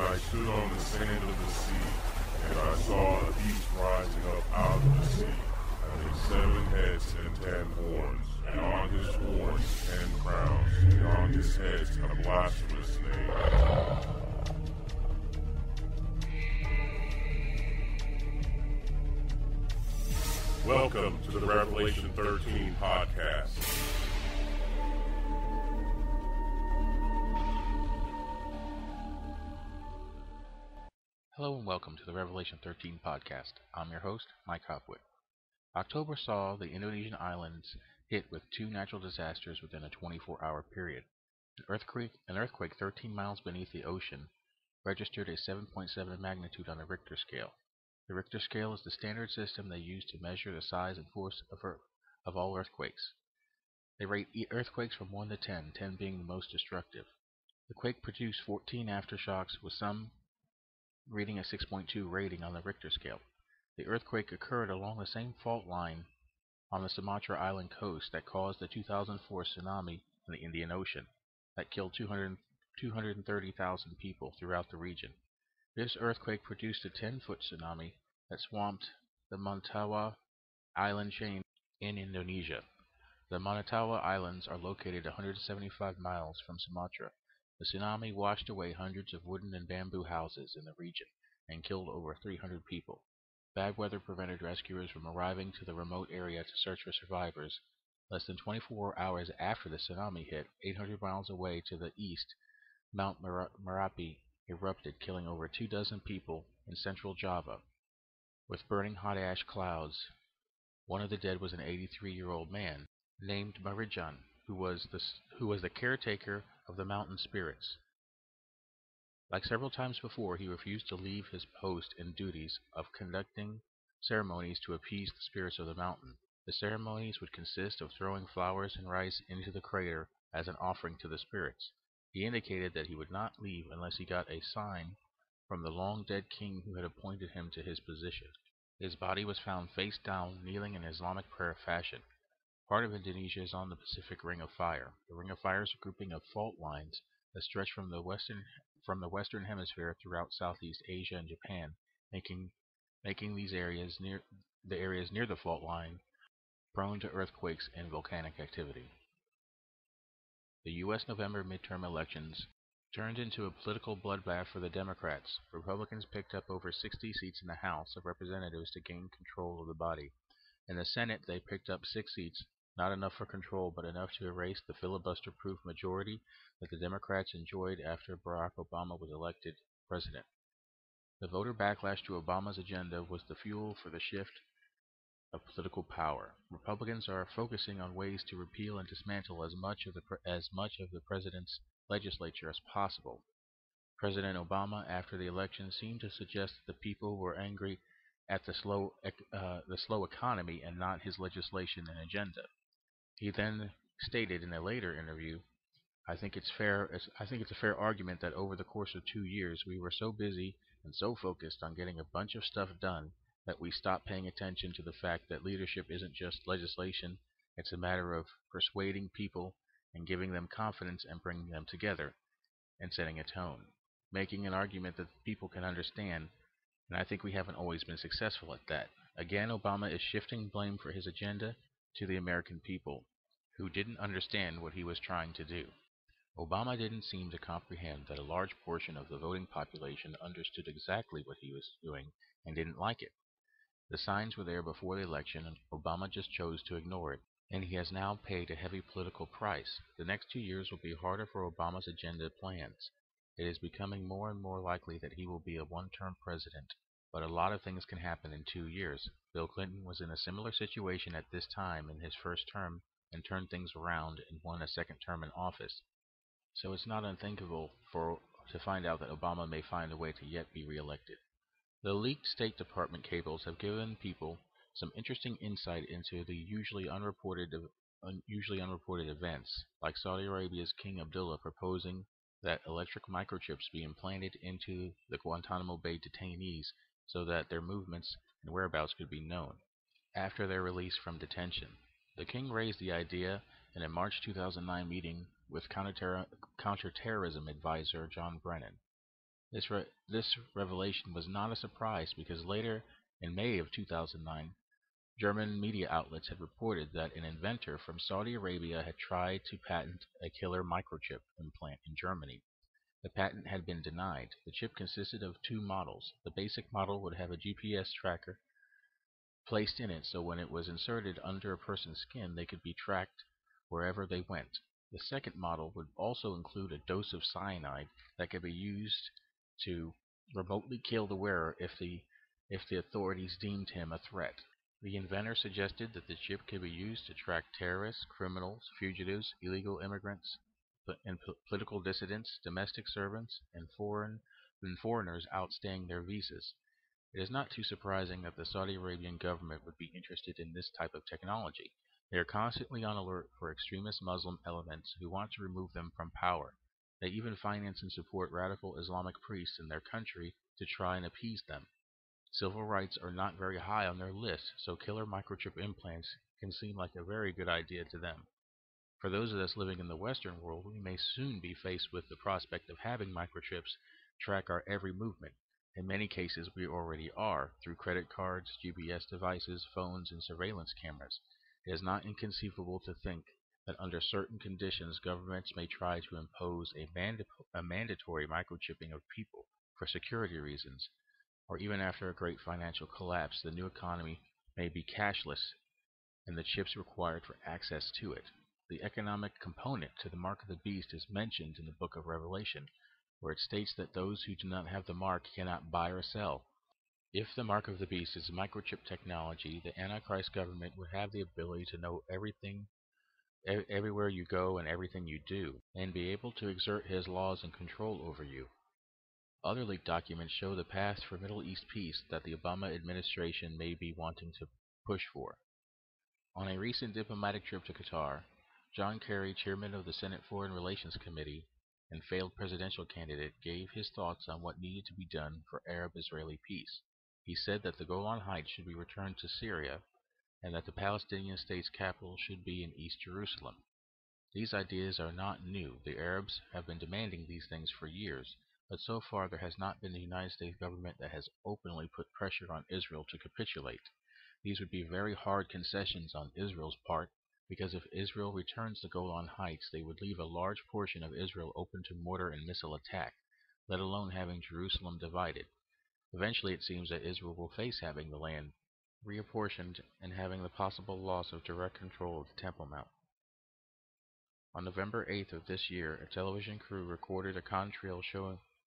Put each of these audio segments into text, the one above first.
I stood on the sand of the sea, and I saw a beast rising up out of the sea, having 7 heads and 10 horns, and on his horns 10 crowns, and on his heads a blasphemous name. Welcome to the Revelation 13 podcast. Hello and welcome to the Revelation 13 podcast. I'm your host, Mike Hopwood. October saw the Indonesian islands hit with 2 natural disasters within a 24-hour period. An earthquake 13 miles beneath the ocean registered a 7.7 magnitude on the Richter scale. The Richter scale is the standard system they use to measure the size and force of all earthquakes. They rate earthquakes from 1 to 10, 10 being the most destructive. The quake produced 14 aftershocks, with some reading a 6.2 rating on the Richter scale. The earthquake occurred along the same fault line on the Sumatra island coast that caused the 2004 tsunami in the Indian Ocean that killed 230,000 people throughout the region. This earthquake produced a 10-foot tsunami that swamped the Mantawa island chain in Indonesia. The Mantawa Islands are located 175 miles from Sumatra. The tsunami washed away hundreds of wooden and bamboo houses in the region and killed over 300 people. Bad weather prevented rescuers from arriving to the remote area to search for survivors. Less than 24 hours after the tsunami hit, 800 miles away to the east, Mount Merapi erupted, killing over 24 people in central Java with burning hot ash clouds. One of the dead was an 83-year-old man named Marijan, who was the caretaker of the mountain spirits. Like several times before, he refused to leave his post and duties of conducting ceremonies to appease the spirits of the mountain. The ceremonies would consist of throwing flowers and rice into the crater as an offering to the spirits. He indicated that he would not leave unless he got a sign from the long-dead king who had appointed him to his position. His body was found face down, kneeling in Islamic prayer fashion. Part of Indonesia is on the Pacific Ring of Fire. The Ring of Fire is a grouping of fault lines that stretch from the western hemisphere throughout Southeast Asia and Japan, making these areas near the fault line prone to earthquakes and volcanic activity. The U.S. November midterm elections turned into a political bloodbath for the Democrats. Republicans picked up over 60 seats in the House of Representatives to gain control of the body. In the Senate, they picked up 6 seats, not enough for control, but enough to erase the filibuster-proof majority that the Democrats enjoyed after Barack Obama was elected president. The voter backlash to Obama's agenda was the fuel for the shift of political power. Republicans are focusing on ways to repeal and dismantle as much of the president's legislature as possible. President Obama, after the election, seemed to suggest that the people were angry at the slow economy and not his legislation and agenda. He then stated in a later interview, I think it's a fair argument that over the course of 2 years we were so busy and so focused on getting a bunch of stuff done that we stopped paying attention to the fact that leadership isn't just legislation, it's a matter of persuading people and giving them confidence and bringing them together and setting a tone, making an argument that people can understand, and I think we haven't always been successful at that. Again, Obama is shifting blame for his agenda to the American people, who didn't understand what he was trying to do. Obama didn't seem to comprehend that a large portion of the voting population understood exactly what he was doing and didn't like it. The signs were there before the election, and Obama just chose to ignore it, and he has now paid a heavy political price. The next 2 years will be harder for Obama's agenda plans. It is becoming more and more likely that he will be a one-term president, but a lot of things can happen in 2 years. Bill Clinton was in a similar situation at this time in his first term and turned things around and won a second term in office. So it's not unthinkable to find out that Obama may find a way to yet be reelected. The leaked State Department cables have given people some interesting insight into the usually unreported events, like Saudi Arabia's King Abdullah proposing that electric microchips be implanted into the Guantanamo Bay detainees so that their movements and whereabouts could be known after their release from detention. The king raised the idea in a March 2009 meeting with counterterrorism advisor John Brennan. This revelation was not a surprise because later, in May of 2009, German media outlets had reported that an inventor from Saudi Arabia had tried to patent a killer microchip implant in Germany. The patent had been denied. The chip consisted of two models. The basic model would have a GPS tracker placed in it so when it was inserted under a person's skin they could be tracked wherever they went. The second model would also include a dose of cyanide that could be used to remotely kill the wearer if the authorities deemed him a threat. The inventor suggested that the chip could be used to track terrorists, criminals, fugitives, illegal immigrants, and political dissidents, domestic servants, and foreigners outstaying their visas. It is not too surprising that the Saudi Arabian government would be interested in this type of technology. They are constantly on alert for extremist Muslim elements who want to remove them from power. They even finance and support radical Islamic priests in their country to try and appease them. Civil rights are not very high on their list, so killer microchip implants can seem like a very good idea to them. For those of us living in the Western world, we may soon be faced with the prospect of having microchips track our every movement. In many cases, we already are, through credit cards, GPS devices, phones, and surveillance cameras. It is not inconceivable to think that under certain conditions, governments may try to impose a mandatory microchipping of people for security reasons, or even after a great financial collapse, the new economy may be cashless and the chips required for access to it. The economic component to the mark of the beast is mentioned in the book of Revelation, where it states that those who do not have the mark cannot buy or sell. If the mark of the beast is microchip technology, the Antichrist government would have the ability to know everything, everywhere you go and everything you do, and be able to exert his laws and control over you. Other leaked documents show the path for Middle East peace that the Obama administration may be wanting to push for. On a recent diplomatic trip to Qatar, John Kerry, chairman of the Senate Foreign Relations Committee and failed presidential candidate, gave his thoughts on what needed to be done for Arab-Israeli peace. He said that the Golan Heights should be returned to Syria and that the Palestinian state's capital should be in East Jerusalem. These ideas are not new. The Arabs have been demanding these things for years, but so far there has not been a United States government that has openly put pressure on Israel to capitulate. These would be very hard concessions on Israel's part, because if Israel returns the Golan Heights, they would leave a large portion of Israel open to mortar and missile attack, let alone having Jerusalem divided. Eventually it seems that Israel will face having the land reapportioned and having the possible loss of direct control of the Temple Mount. On November 8th of this year, a television crew recorded a contrail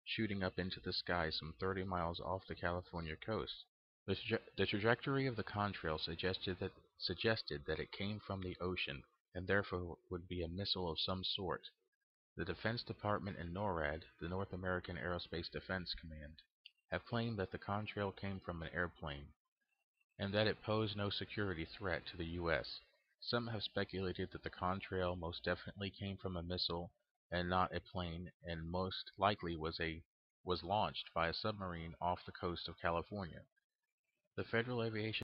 shooting up into the sky some 30 miles off the California coast. The trajectory of the contrail suggested that it came from the ocean and therefore would be a missile of some sort. The Defense Department and NORAD, the North American Aerospace Defense Command, have claimed that the contrail came from an airplane and that it posed no security threat to the U.S. Some have speculated that the contrail most definitely came from a missile and not a plane, and most likely was launched by a submarine off the coast of California. The Federal Aviation